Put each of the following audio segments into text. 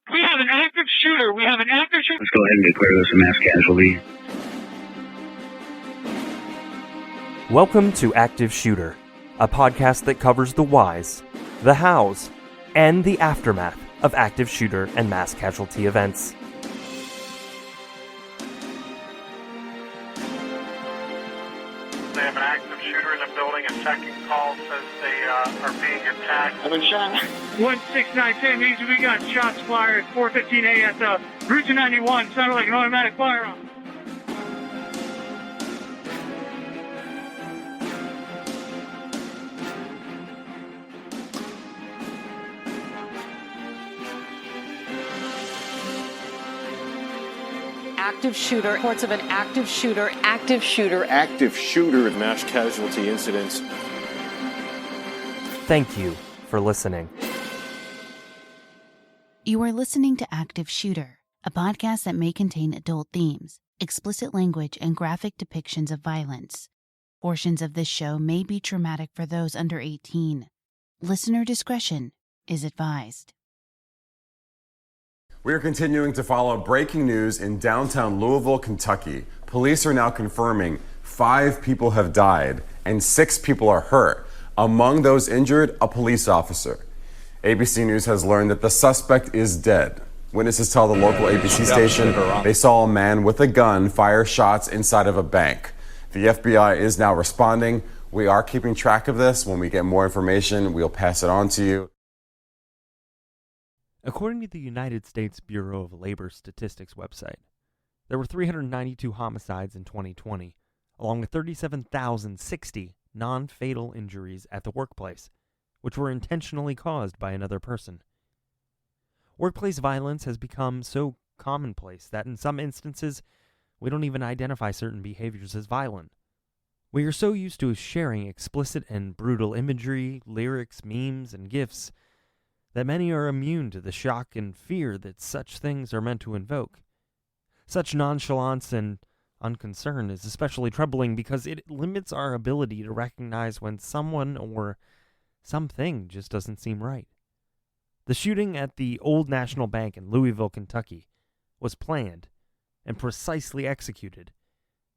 We have an active shooter. Let's go ahead and declare this a mass casualty. Welcome to Active Shooter, a podcast that covers the whys, the hows, and the aftermath of active shooter and mass casualty events. They have an active shooter in the building. A second call says they are being attacked. I've been shot. 16910 means we got shots fired. 4:15 at Route 291. Sounded like an automatic firearm. Active shooter, reports of an active shooter, active shooter mass casualty incidents. Thank you for listening. You are listening to Active Shooter, a podcast that may contain adult themes, explicit language, and graphic depictions of violence. Portions of this show may be traumatic for those under 18. Listener discretion is advised. We are continuing to follow breaking news in downtown Louisville, Kentucky. Police are now confirming 5 people have died and 6 people are hurt. Among those injured, a police officer. ABC News has learned that the suspect is dead. Witnesses tell the local ABC station they saw a man with a gun fire shots inside of a bank. The FBI is now responding. We are keeping track of this. When we get more information, we'll pass it on to you. According to the United States Bureau of Labor Statistics website, there were 392 homicides in 2020, along with 37,060 non-fatal injuries at the workplace, which were intentionally caused by another person. Workplace violence has become so commonplace that in some instances, we don't even identify certain behaviors as violent. We are so used to sharing explicit and brutal imagery, lyrics, memes, and GIFs that many are immune to the shock and fear that such things are meant to invoke. Such nonchalance and unconcern is especially troubling because it limits our ability to recognize when someone or something just doesn't seem right. The shooting at the Old National Bank in Louisville, Kentucky, was planned and precisely executed,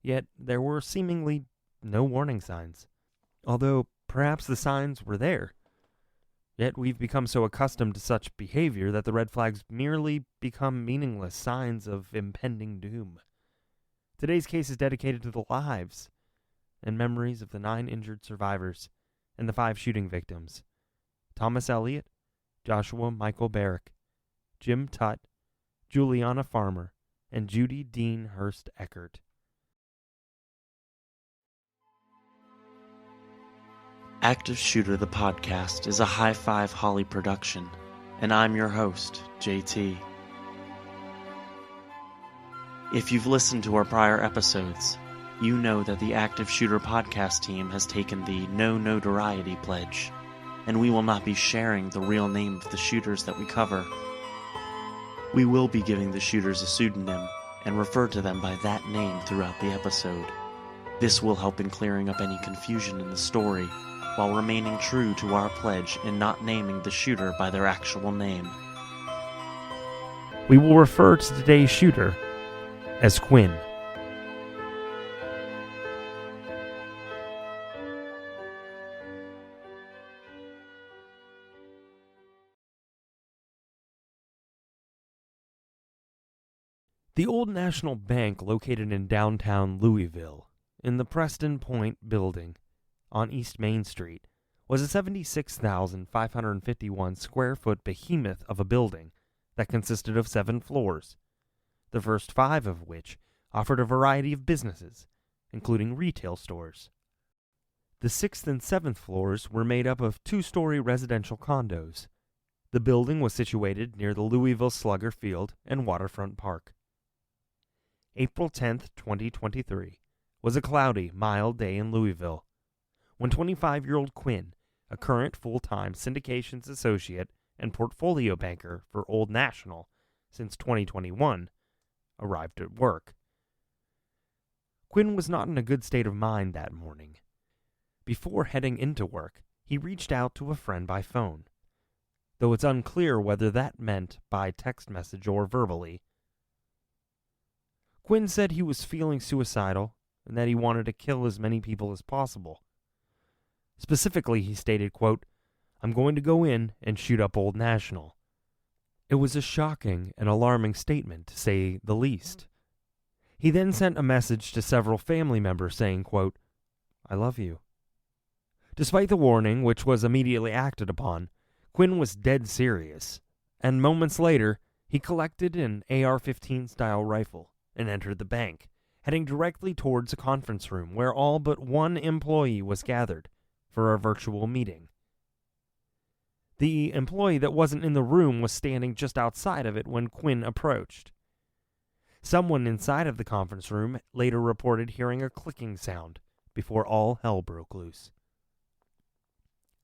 yet there were seemingly no warning signs. Although perhaps the signs were there. Yet we've become so accustomed to such behavior that the red flags merely become meaningless signs of impending doom. Today's case is dedicated to the lives and memories of the 9 injured survivors and the 5 shooting victims: Thomas Elliott, Joshua Michael Barrick, Jim Tutt, Juliana Farmer, and Judy Dean Hurst Eckert. Active Shooter, the podcast, is a High Five Holly production, and I'm your host, JT. If you've listened to our prior episodes, you know that the Active Shooter podcast team has taken the no notoriety pledge, and we will not be sharing the real name of the shooters that we cover. We will be giving the shooters a pseudonym and refer to them by that name throughout the episode. This will help in clearing up any confusion in the story, while remaining true to our pledge in not naming the shooter by their actual name. We will refer to today's shooter as Quinn. The Old National Bank, located in downtown Louisville, in the Preston Point building on East Main Street, was a 76,551 square foot behemoth of a building that consisted of 7 floors, the first 5 of which offered a variety of businesses, including retail stores. The 6th and 7th floors were made up of 2-story residential condos. The building was situated near the Louisville Slugger Field and Waterfront Park. April 10th, 2023, was a cloudy, mild day in Louisville, when 25-year-old Quinn, a current full-time syndications associate and portfolio banker for Old National since 2021, arrived at work. Quinn was not in a good state of mind that morning. Before heading into work, he reached out to a friend by phone. though it's unclear whether that meant by text message or verbally. Quinn said he was feeling suicidal and that he wanted to kill as many people as possible. Specifically, he stated, quote, "I'm going to go in and shoot up Old National." It was a shocking and alarming statement, to say the least. He then sent a message to several family members saying, quote, "I love you." Despite the warning, which was immediately acted upon, Quinn was dead serious, and moments later, he collected an AR-15 style rifle and entered the bank, heading directly towards a conference room where all but one employee was gathered for a virtual meeting. The employee that wasn't in the room was standing just outside of it when Quinn approached. Someone inside of the conference room later reported hearing a clicking sound before all hell broke loose.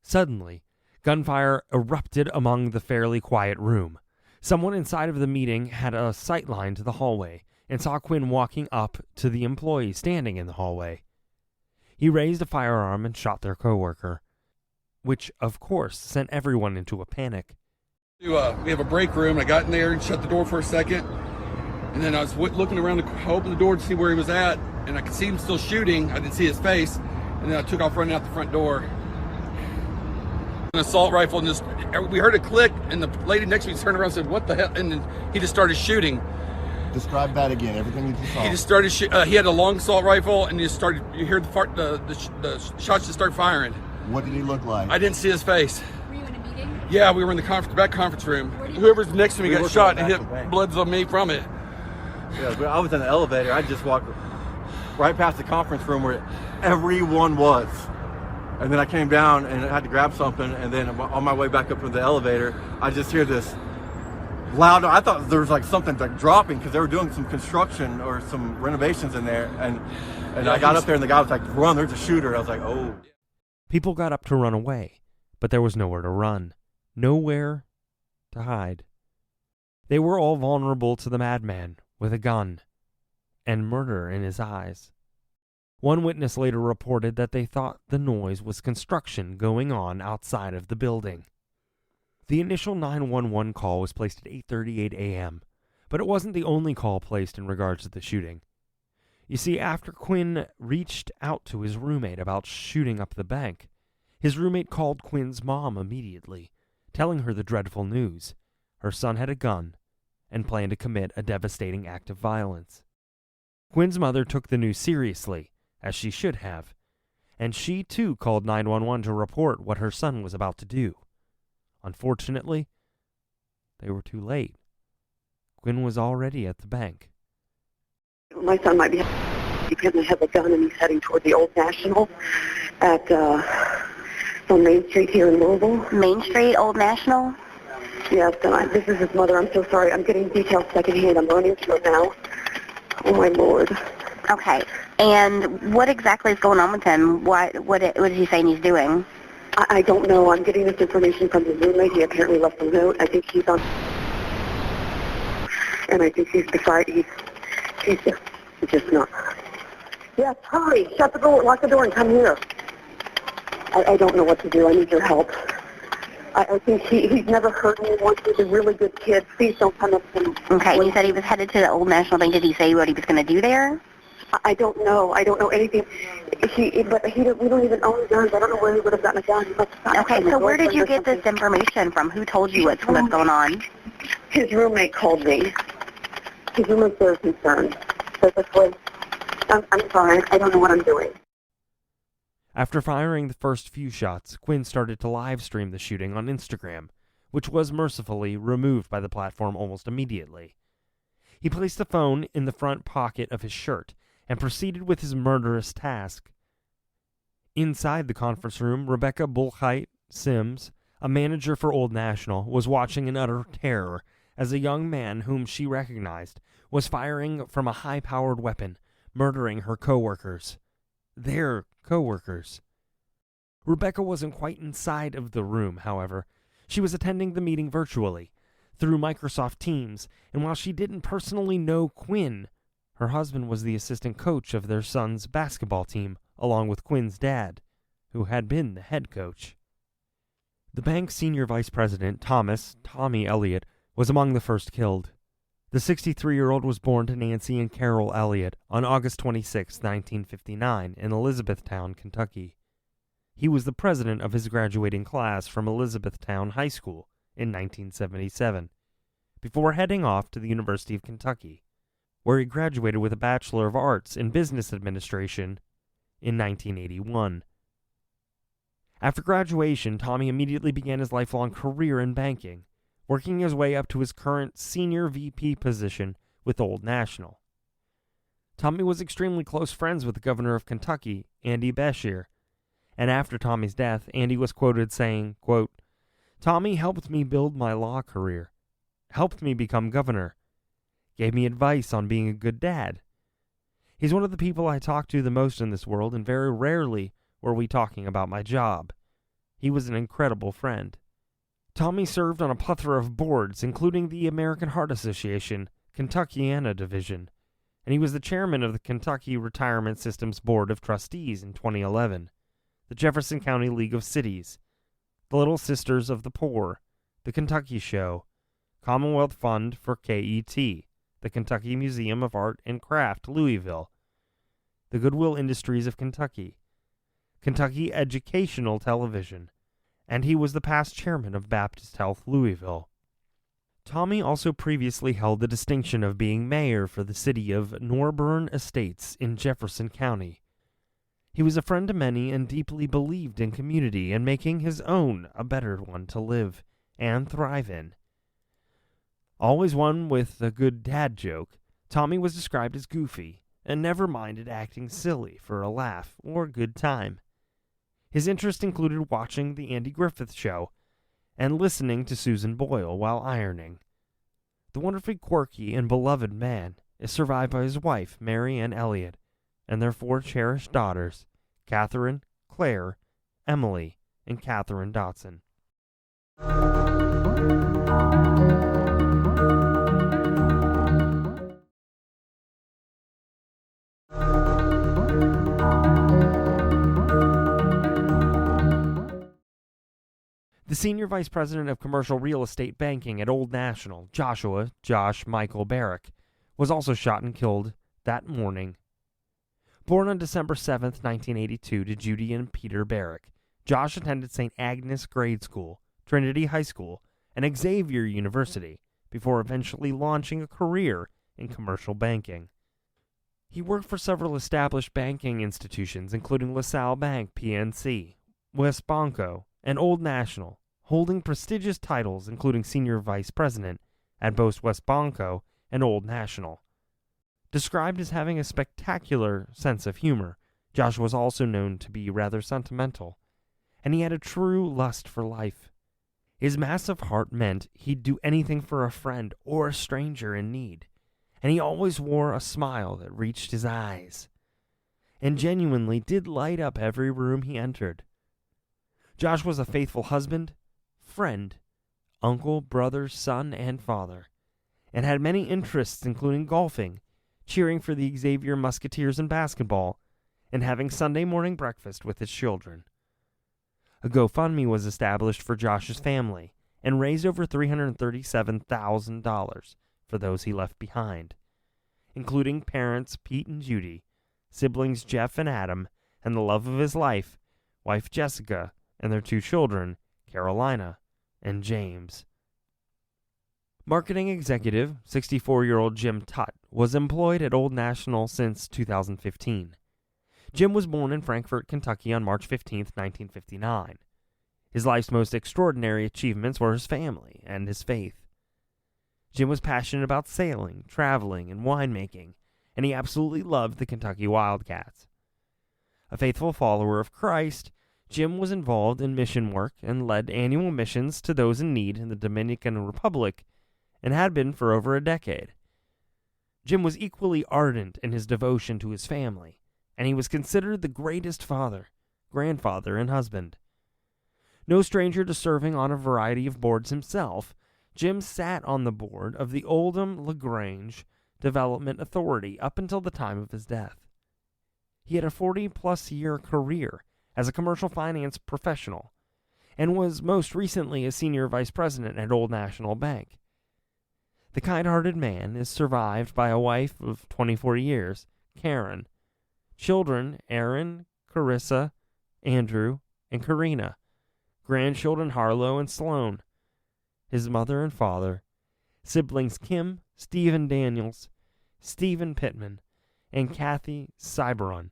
Suddenly, gunfire erupted among the fairly quiet room. Someone inside of the meeting had a sight line to the hallway and saw Quinn walking up to the employee standing in the hallway. He raised a firearm and shot their coworker, which, of course, sent everyone into a panic. We have a break room. I got in there and shut the door for a second, and then I was looking around to open the door to see where he was at, and I could see him still shooting. I didn't see his face, and then I took off running out the front door. An assault rifle, and we heard a click, and the lady next to me turned around and said, "What the hell?" And then he just started shooting. Describe that again. Everything you just saw. He just started. He had a long assault rifle, and he started. You hear the shots just start firing. What did he look like? I didn't see his face. Were you in a meeting? Yeah, we were in the back conference room. Whoever's next to me got shot and hit bloods on me from it. Yeah, but I was in the elevator. I just walked right past the conference room where everyone was. And then I came down and I had to grab something, and then on my way back up to the elevator, I just hear this loud. I thought there was like something like dropping because they were doing some construction or some renovations in there, and I got up there and the guy was like, "Run, there's a shooter." I was like, "Oh." People got up to run away, but there was nowhere to run, nowhere to hide. They were all vulnerable to the madman with a gun and murder in his eyes. One witness later reported that they thought the noise was construction going on outside of the building. The initial 911 call was placed at 8:38 a.m., but it wasn't the only call placed in regards to the shooting. You see, after Quinn reached out to his roommate about shooting up the bank, his roommate called Quinn's mom immediately, telling her the dreadful news. Her son had a gun and planned to commit a devastating act of violence. Quinn's mother took the news seriously, as she should have, and she too called 911 to report what her son was about to do. Unfortunately, they were too late. Quinn was already at the bank. My son might be because he has a gun and he's heading toward the Old National at on Main Street here in Louisville. Main Street, Old National? Yes, and this is his mother. I'm so sorry. I'm getting details secondhand. I'm running to it now. Oh, my Lord. Okay. And what exactly is going on with him? What is he saying he's doing? I don't know. I'm getting this information from his roommate. He apparently left a note. I think he's on... And I think he's beside... He's just not... Yes, hurry. Shut the door. Lock the door and come here. I don't know what to do. I need your help. I think he's never hurt anyone. He's a really good kid. Please don't come up to him. Okay, he said he was headed to the Old National thing. Did he say what he was going to do there? I don't know. I don't know anything. We don't even own guns. I don't know where he would have gotten a gun. Okay, so where did you get this information from? Who told you what's going on? His roommate called me. His roommate's very concerned. So this was, I'm sorry. I don't know what I'm doing. After firing the first few shots, Quinn started to live stream the shooting on Instagram, which was mercifully removed by the platform almost immediately. He placed the phone in the front pocket of his shirt and proceeded with his murderous task. Inside the conference room, Rebecca Bullheit Sims, a manager for Old National, was watching in utter terror as a young man whom she recognized was firing from a high-powered weapon, murdering her coworkers. Their coworkers. Rebecca wasn't quite inside of the room, however. She was attending the meeting virtually, through Microsoft Teams, and while she didn't personally know Quinn, her husband was the assistant coach of their son's basketball team, along with Quinn's dad, who had been the head coach. The bank's senior vice president, Tommy Elliott, was among the first killed. The 63-year-old was born to Nancy and Carol Elliott on August 26, 1959, in Elizabethtown, Kentucky. He was the president of his graduating class from Elizabethtown High School in 1977, before heading off to the University of Kentucky, where he graduated with a Bachelor of Arts in Business Administration in 1981. After graduation, Tommy immediately began his lifelong career in banking, working his way up to his current senior VP position with Old National. Tommy was extremely close friends with the governor of Kentucky, Andy Beshear, and after Tommy's death, Andy was quoted saying, quote, "Tommy helped me build my law career, helped me become governor, gave me advice on being a good dad. He's one of the people I talk to the most in this world, and very rarely were we talking about my job. He was an incredible friend." Tommy served on a plethora of boards, including the American Heart Association, Kentuckiana Division, and he was the chairman of the Kentucky Retirement Systems Board of Trustees in 2011, the Jefferson County League of Cities, the Little Sisters of the Poor, the Kentucky Show, Commonwealth Fund for KET, the Kentucky Museum of Art and Craft, Louisville, the Goodwill Industries of Kentucky, Kentucky Educational Television, and he was the past chairman of Baptist Health Louisville. Tommy also previously held the distinction of being mayor for the city of Norburn Estates in Jefferson County. He was a friend to many and deeply believed in community and making his own a better one to live and thrive in. Always one with a good dad joke, Tommy was described as goofy and never minded acting silly for a laugh or good time. His interest included watching The Andy Griffith Show and listening to Susan Boyle while ironing. The wonderfully quirky and beloved man is survived by his wife, Mary Ann Elliott, and their 4 cherished daughters, Catherine, Claire, Emily, and Catherine Dotson. The senior vice president of commercial real estate banking at Old National, Josh Michael Barrick, was also shot and killed that morning. Born on December 7, 1982 to Judy and Peter Barrick, Josh attended St. Agnes Grade School, Trinity High School, and Xavier University before eventually launching a career in commercial banking. He worked for several established banking institutions, including LaSalle Bank, PNC, Westbanco, and Old National, holding prestigious titles including Senior Vice President at both Westbanco and Old National. Described as having a spectacular sense of humor, Josh was also known to be rather sentimental, and he had a true lust for life. His massive heart meant he'd do anything for a friend or a stranger in need, and he always wore a smile that reached his eyes, and genuinely did light up every room he entered. Josh was a faithful husband, friend, uncle, brother, son, and father, and had many interests including golfing, cheering for the Xavier Musketeers in basketball, and having Sunday morning breakfast with his children. A GoFundMe was established for Josh's family and raised over $337,000 for those he left behind, including parents Pete and Judy, siblings Jeff and Adam, and the love of his life, wife Jessica, and their 2 children, Carolina and James. Marketing executive, 64-year-old Jim Tutt, was employed at Old National since 2015. Jim was born in Frankfort, Kentucky on March 15, 1959. His life's most extraordinary achievements were his family and his faith. Jim was passionate about sailing, traveling, and winemaking, and he absolutely loved the Kentucky Wildcats. A faithful follower of Christ, Jim was involved in mission work and led annual missions to those in need in the Dominican Republic, and had been for over a decade. Jim was equally ardent in his devotion to his family, and he was considered the greatest father, grandfather, and husband. No stranger to serving on a variety of boards himself, Jim sat on the board of the Oldham LaGrange Development Authority up until the time of his death. He had a 40-plus year career as a commercial finance professional, and was most recently a senior vice president at Old National Bank. The kind-hearted man is survived by a wife of 24 years, Karen, children Aaron, Carissa, Andrew, and Karina, grandchildren Harlow and Sloan, his mother and father, siblings Kim, Stephen Daniels, Stephen Pittman, and Kathy Cyberon,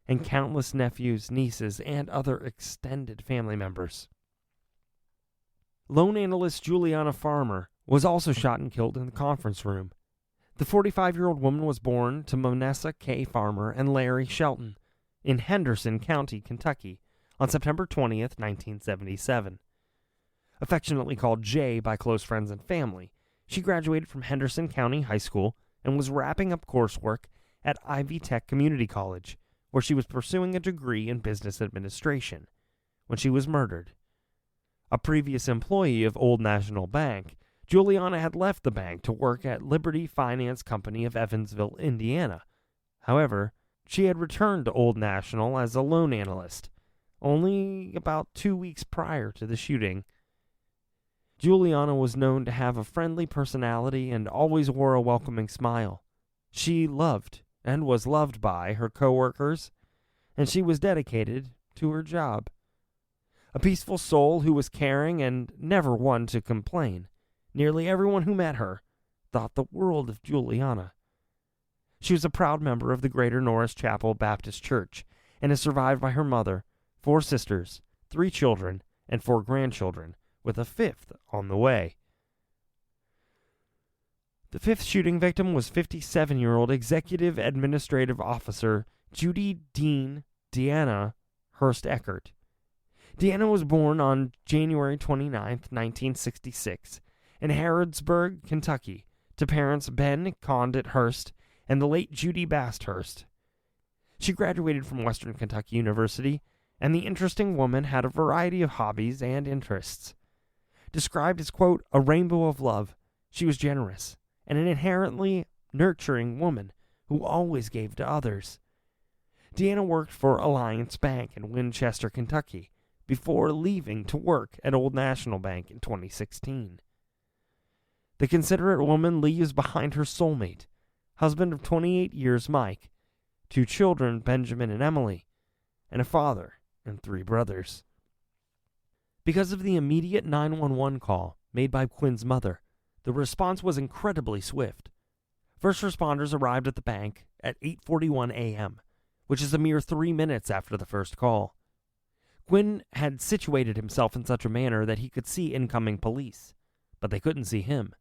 and countless nephews, nieces, and other extended family members. Loan analyst Juliana Farmer was also shot and killed in the conference room. The 45-year-old woman was born to Monessa K. Farmer and Larry Shelton in Henderson County, Kentucky, on September 20th, 1977. Affectionately called Jay by close friends and family, she graduated from Henderson County High School and was wrapping up coursework at Ivy Tech Community College, where she was pursuing a degree in business administration, when she was murdered. A previous employee of Old National Bank, Juliana had left the bank to work at Liberty Finance Company of Evansville, Indiana. However, she had returned to Old National as a loan analyst, only about 2 weeks prior to the shooting. Juliana was known to have a friendly personality and always wore a welcoming smile. She loved and was loved by her coworkers, and she was dedicated to her job. A peaceful soul who was caring and never one to complain, nearly everyone who met her thought the world of Juliana. She was a proud member of the Greater Norris Chapel Baptist Church and is survived by her mother, 4 sisters, 3 children, and 4 grandchildren, with a 5th on the way. The 5th shooting victim was 57-year-old Executive Administrative Officer Judy Dean Deanna Hurst Eckert. Deanna was born on January 29, 1966, in Harrodsburg, Kentucky, to parents Ben Condit Hurst and the late Judy Bast Hurst. She graduated from Western Kentucky University, and the interesting woman had a variety of hobbies and interests. Described as, quote, a rainbow of love, she was generous and an inherently nurturing woman who always gave to others. Deanna worked for Alliance Bank in Winchester, Kentucky, before leaving to work at Old National Bank in 2016. The considerate woman leaves behind her soulmate, husband of 28 years Mike, 2 children Benjamin and Emily, and a father and 3 brothers. Because of the immediate 911 call made by Quinn's mother, the response was incredibly swift. First responders arrived at the bank at 8:41 a.m., which is a mere 3 minutes after the first call. Quinn had situated himself in such a manner that he could see incoming police, but they couldn't see him.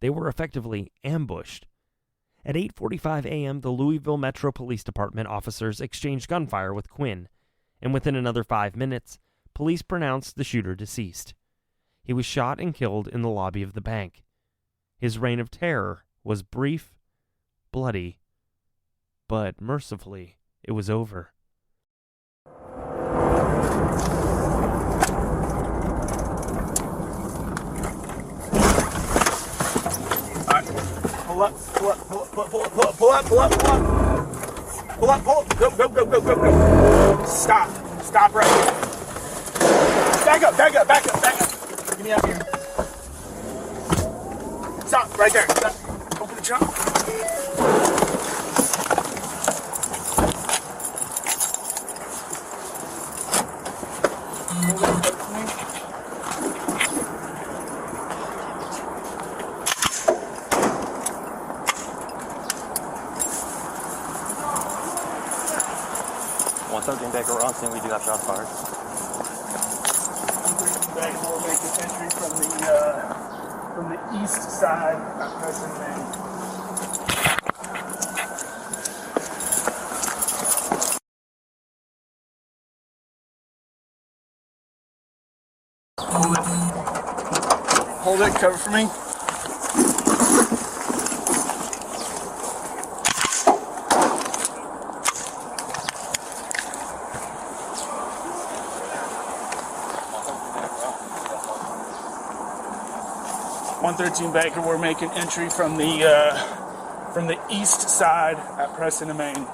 They were effectively ambushed. At 8:45 a.m., the Louisville Metro Police Department officers exchanged gunfire with Quinn, and within another 5 minutes, police pronounced the shooter deceased. He was shot and killed in the lobby of the bank. His reign of terror was brief, bloody, but mercifully, it was over. Pull up, pull up, pull up, pull up, pull up, pull up, pull up, pull up, pull up. Pull up, pull up, go, go, go, go, go, go. Stop right here. Back up, back up, back up, back up. Get me out here. Stop, right there. Stop. Open the trunk. Back around, saying we do have shots fired. Back, we'll make this entry from the east side. Not pressing down. Hold it, cover for me. Baker, we're making entry from the east side at Preston and Main.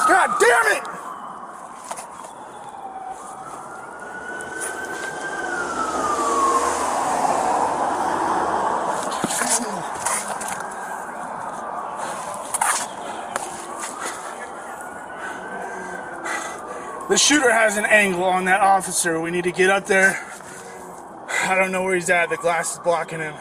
God damn it! The shooter has an angle on that officer. We need to get up there. I don't know where he's at. The glass is blocking him.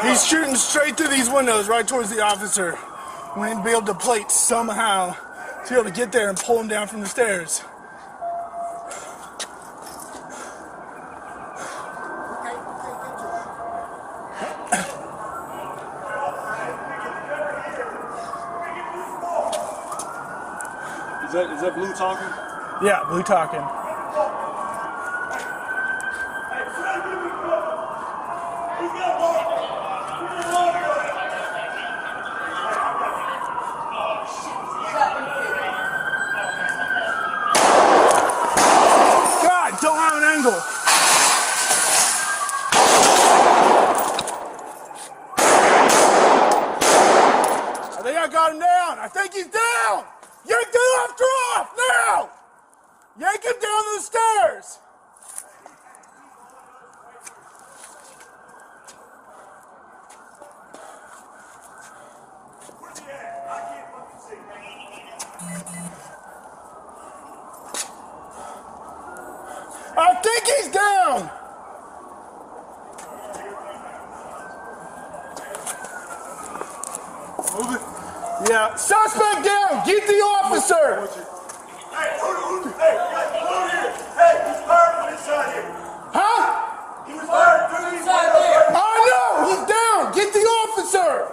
He's shooting straight through these windows, right towards the officer. We need to be able to plate somehow to be able to get there and pull him down from the stairs. Is that Blue talking? Yeah, Blue talking. God, don't have an angle. I think I got him down. I think he's down. Yank the lifter off now! Yank him down the stairs! Where's he at? I can't fucking see. I think he's down! Move it. Yeah, suspect down! Get the officer! Hey, he's fired from inside here. Huh? He was fired from inside there. I know! He's down! Get the officer!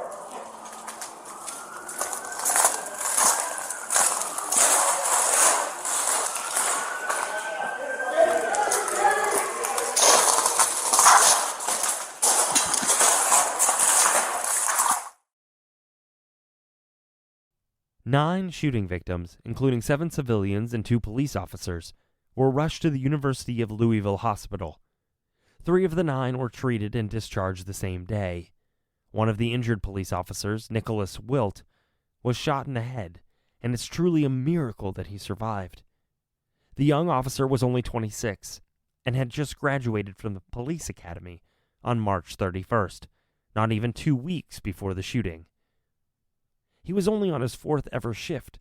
Nine shooting victims, including 7 civilians and 2 police officers, were rushed to the University of Louisville hospital. 3 of the 9 were treated and discharged the same day. One of the injured police officers, Nicholas Wilt, was shot in the head, and it's truly a miracle that he survived. The young officer was only 26 and had just graduated from the police academy on March 31st, not even 2 weeks before the shooting. He was only on his 4th ever shift,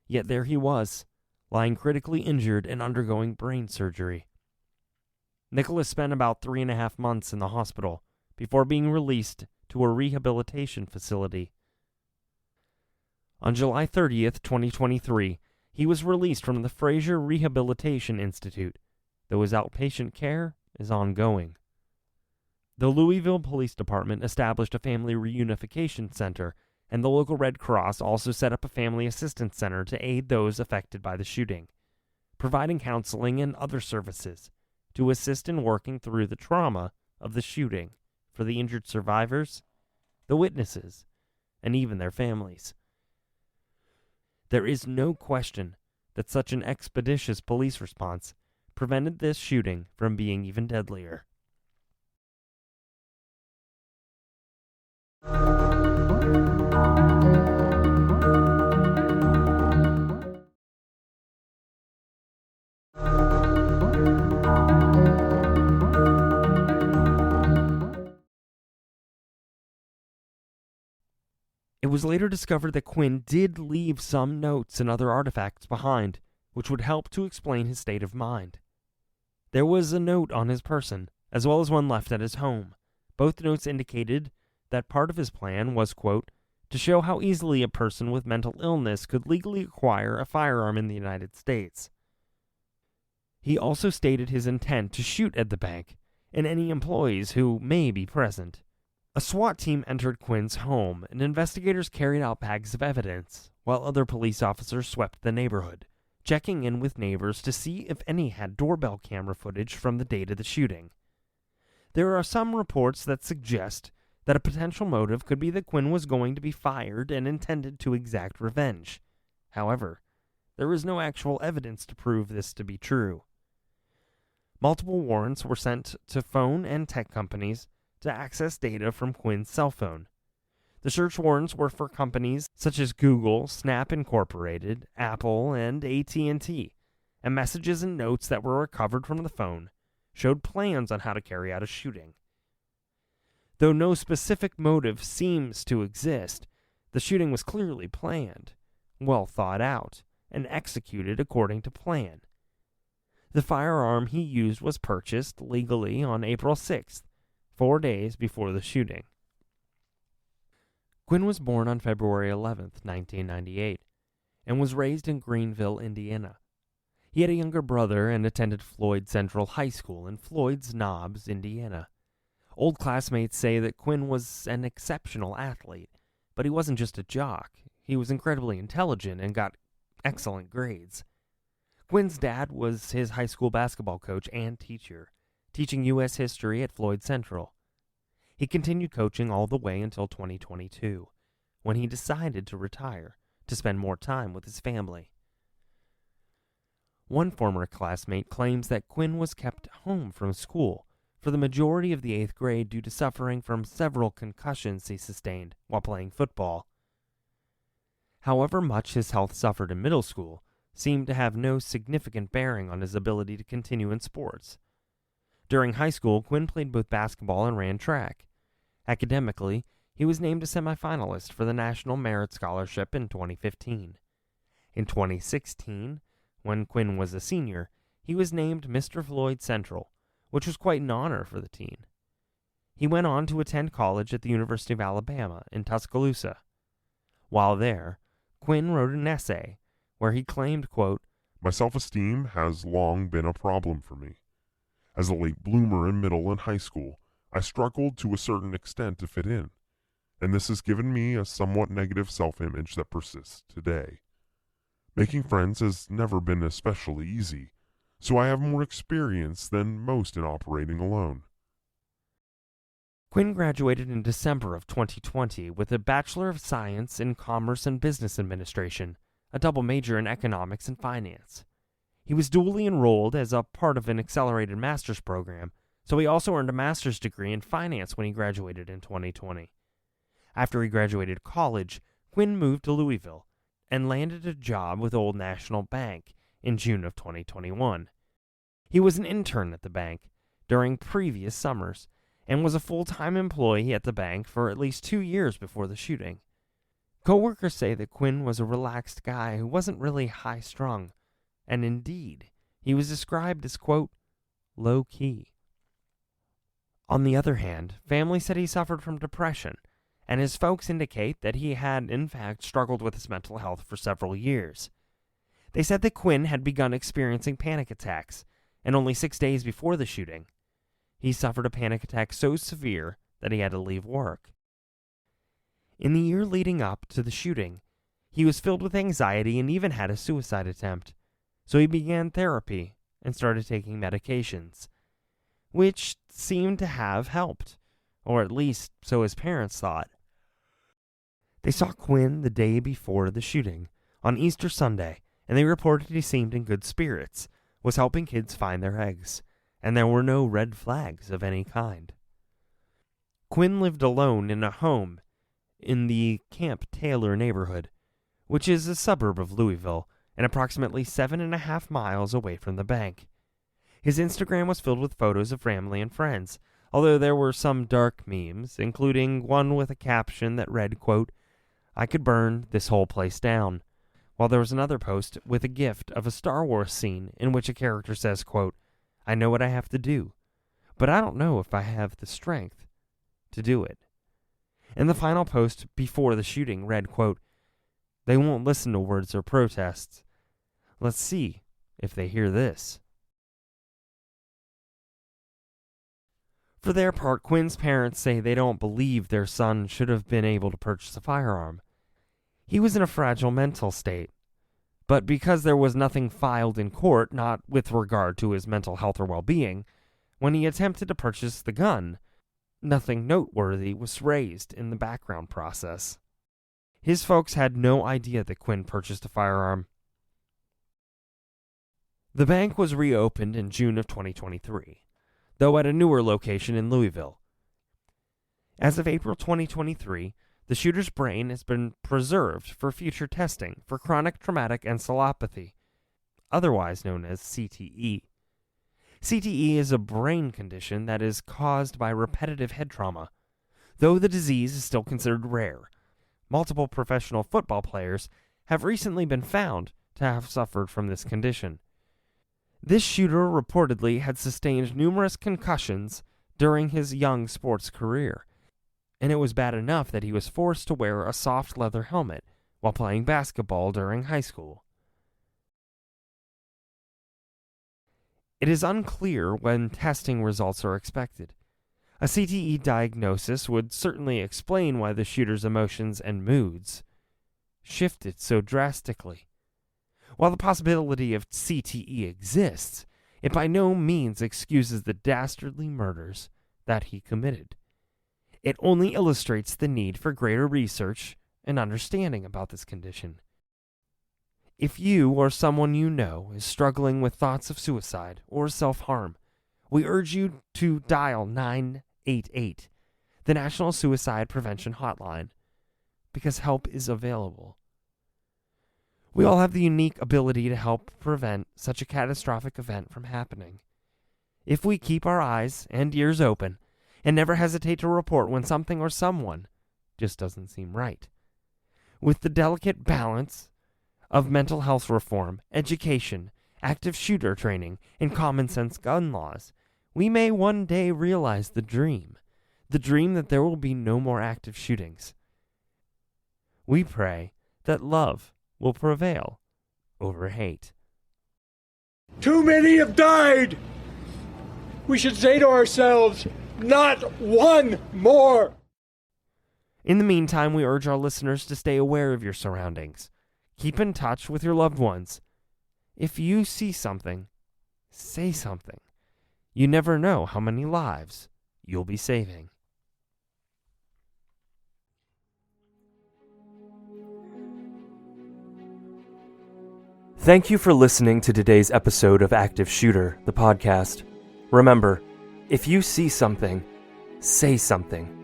yet there he was, lying critically injured and undergoing brain surgery. Nicholas spent about 3.5 months in the hospital before being released to a rehabilitation facility. On July 30th, 2023, he was released from the Fraser Rehabilitation Institute, though his outpatient care is ongoing. The Louisville Police Department established a family reunification center, and the local Red Cross also set up a family assistance center to aid those affected by the shooting, providing counseling and other services to assist in working through the trauma of the shooting for the injured survivors, the witnesses, and even their families. There is no question that such an expeditious police response prevented this shooting from being even deadlier. It was later discovered that Quinn did leave some notes and other artifacts behind, which would help to explain his state of mind. There was a note on his person, as well as one left at his home. Both notes indicated that part of his plan was, quote, to show how easily a person with mental illness could legally acquire a firearm in the United States. He also stated his intent to shoot at the bank and any employees who may be present. A SWAT team entered Quinn's home, and investigators carried out bags of evidence, while other police officers swept the neighborhood, checking in with neighbors to see if any had doorbell camera footage from the date of the shooting. There are some reports that suggest that a potential motive could be that Quinn was going to be fired and intended to exact revenge. However, there is no actual evidence to prove this to be true. Multiple warrants were sent to phone and tech companies to access data from Quinn's cell phone. The search warrants were for companies such as Google, Snap Incorporated, Apple, and AT&T, and messages and notes that were recovered from the phone showed plans on how to carry out a shooting. Though no specific motive seems to exist, the shooting was clearly planned, well thought out, and executed according to plan. The firearm he used was purchased legally on April 6th, 4 days before the shooting. Quinn was born on February 11th, 1998, and was raised in Greenville, Indiana. He had a younger brother and attended Floyd Central High School in Floyd's Knobs, Indiana. Old classmates say that Quinn was an exceptional athlete, but he wasn't just a jock. He was incredibly intelligent and got excellent grades. Quinn's dad was his high school basketball coach and teacher, teaching U.S. history at Floyd Central. He continued coaching all the way until 2022, when he decided to retire to spend more time with his family. One former classmate claims that Quinn was kept home from school for the majority of the 8th grade due to suffering from several concussions he sustained while playing football. However much his health suffered in middle school seemed to have no significant bearing on his ability to continue in sports. During high school, Quinn played both basketball and ran track. Academically, he was named a semifinalist for the National Merit Scholarship in 2015. In 2016, when Quinn was a senior, he was named Mr. Floyd Central, which was quite an honor for the teen. He went on to attend college at the University of Alabama in Tuscaloosa. While there, Quinn wrote an essay where he claimed, quote, "My self-esteem has long been a problem for me. As a late bloomer in middle and high school, I struggled to a certain extent to fit in, and this has given me a somewhat negative self-image that persists today. Making friends has never been especially easy, so I have more experience than most in operating alone." Quinn graduated in December of 2020 with a Bachelor of Science in Commerce and Business Administration, a double major in Economics and Finance. He was dually enrolled as a part of an accelerated master's program, so he also earned a master's degree in finance when he graduated in 2020. After he graduated college, Quinn moved to Louisville and landed a job with Old National Bank in June of 2021. He was an intern at the bank during previous summers and was a full-time employee at the bank for at least 2 years before the shooting. Coworkers say that Quinn was a relaxed guy who wasn't really high-strung, and indeed, he was described as, quote, low-key. On the other hand, family said he suffered from depression, and his folks indicate that he had, in fact, struggled with his mental health for several years. They said that Quinn had begun experiencing panic attacks, and only 6 days before the shooting, he suffered a panic attack so severe that he had to leave work. In the year leading up to the shooting, he was filled with anxiety and even had a suicide attempt, so he began therapy and started taking medications, which seemed to have helped, or at least so his parents thought. They saw Quinn the day before the shooting, on Easter Sunday, and they reported he seemed in good spirits, was helping kids find their eggs, and there were no red flags of any kind. Quinn lived alone in a home in the Camp Taylor neighborhood, which is a suburb of Louisville and approximately 7.5 miles away from the bank. His Instagram was filled with photos of family and friends, although there were some dark memes, including one with a caption that read, quote, "I could burn this whole place down," while there was another post with a gift of a Star Wars scene in which a character says, quote, "I know what I have to do, but I don't know if I have the strength to do it." And the final post before the shooting read, quote, "They won't listen to words or protests. Let's see if they hear this." For their part, Quinn's parents say they don't believe their son should have been able to purchase a firearm. He was in a fragile mental state, but because there was nothing filed in court, not with regard to his mental health or well-being, when he attempted to purchase the gun, nothing noteworthy was raised in the background process. His folks had no idea that Quinn purchased a firearm. The bank was reopened in June of 2023, though at a newer location in Louisville. As of April 2023, the shooter's brain has been preserved for future testing for chronic traumatic encephalopathy, otherwise known as CTE. CTE is a brain condition that is caused by repetitive head trauma. Though the disease is still considered rare, multiple professional football players have recently been found to have suffered from this condition. This shooter reportedly had sustained numerous concussions during his young sports career, and it was bad enough that he was forced to wear a soft leather helmet while playing basketball during high school. It is unclear when testing results are expected. A CTE diagnosis would certainly explain why the shooter's emotions and moods shifted so drastically. While the possibility of CTE exists, it by no means excuses the dastardly murders that he committed. It only illustrates the need for greater research and understanding about this condition. If you or someone you know is struggling with thoughts of suicide or self-harm, we urge you to dial 988, the National Suicide Prevention Hotline, because help is available. We all have the unique ability to help prevent such a catastrophic event from happening. If we keep our eyes and ears open and never hesitate to report when something or someone just doesn't seem right. With the delicate balance of mental health reform, education, active shooter training, and common sense gun laws, we may one day realize the dream that there will be no more active shootings. We pray that love will prevail over hate. Too many have died. We should say to ourselves, not one more. In the meantime, we urge our listeners to stay aware of your surroundings. Keep in touch with your loved ones. If you see something, say something. You never know how many lives you'll be saving. Thank you for listening to today's episode of Active Shooter, the podcast. Remember, if you see something, say something.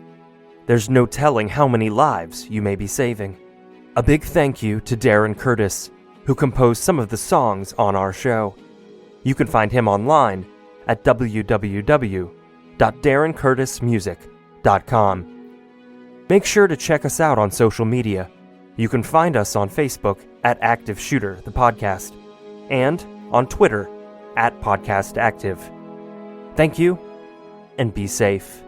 There's no telling how many lives you may be saving. A big thank you to Darren Curtis, who composed some of the songs on our show. You can find him online at www.darrencurtismusic.com. Make sure to check us out on social media. You can find us on Facebook at Active Shooter, the podcast, and on Twitter at Podcast Active. Thank you, and be safe.